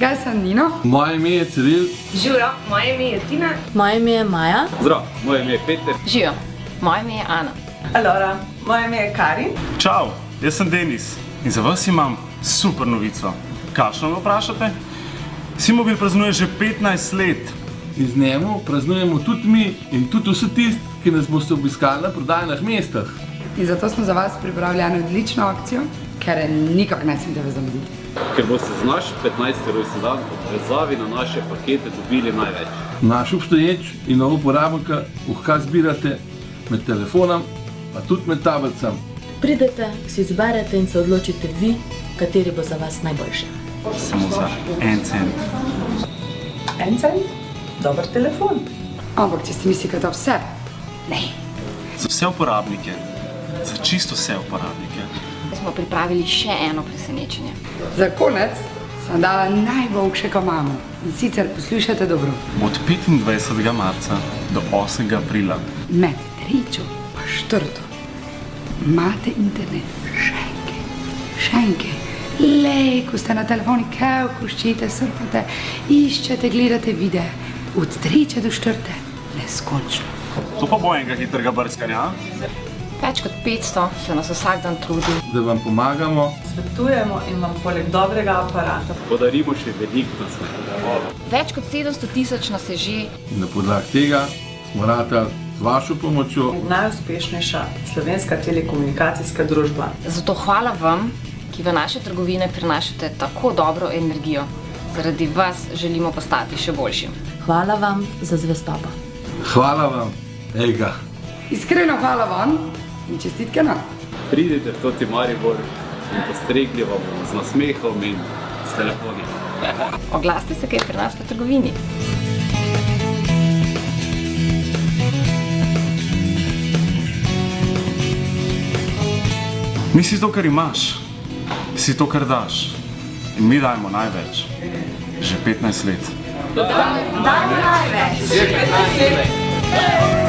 Jaz sem Nino. Moje ime je Ciril. Živijo, moje ime je Tina. Moje ime je Maja. Zdravo, moje ime je Peter. Živijo, moje ime je Ana. Alora, moje ime je Karin. Čau, jaz sem Denis in za vas imam super novico. Kakšno me vprašate? Simobil praznuje že 15 let. In z njemu praznujemo tudi mi in tudi vsi tisti, ki nas boste obiskali na prodajnih mestah. In zato smo za vas pripravljali odlično akcijo, ker nikak ne smete vas zamuditi. Ker boste z naš 15. rojstni dan v vezavi na naše pakete dobili največ. Naš obstoječ in nov uporabnika lahko zbirate med telefonom, pa tudi med tablicami. Pridete, si izberete in se odločite vi, kateri bo za vas najboljši. Samo za 1 cent. 1 cent? Dober telefon. Ampak če ste mislili, da je to vse, ne. Za vse uporabnike, za čisto vse uporabnike. Smo pripravili še eno presenečenje. Za konec sem dala najboljše, kar imamo. In sicer poslušajte dobro. Od 25. marca do 8. aprila. Med 3 pa 4 imate internet še enkaj. Lej, ko ste na telefoni, kaj koščite, surfate, iščete, gledate videe. Od 3 do 4 neskončno. To pa bo enega hitrega brskanja, a? Več kot 500 se nas vsak dan trudi. Da vam pomagamo. Svetujemo in vam poleg dobrega aparata Podarimo še veliko nasmeh. Več kot 700 000 nas je že. In na podlagi tega smo ratali z vašo pomočjo najuspešnejša slovenska telekomunikacijska družba. Zato hvala vam, ki v naše trgovine prinašate tako dobro energijo. Zaradi vas želimo postati še boljši. Hvala vam za zvestobo. Hvala vam, Ejga. Iskreno hvala vam in čestitke nam. Pridite v Toti Maribor in postregli vam bomo z nasmehom in s telefoni. Oglasite se kaj pri nas v trgovini. Nisi to, kar imaš, si to, kar daš. In mi dajemo največ. Že 15 let. Dajmo največ! Že 15 let!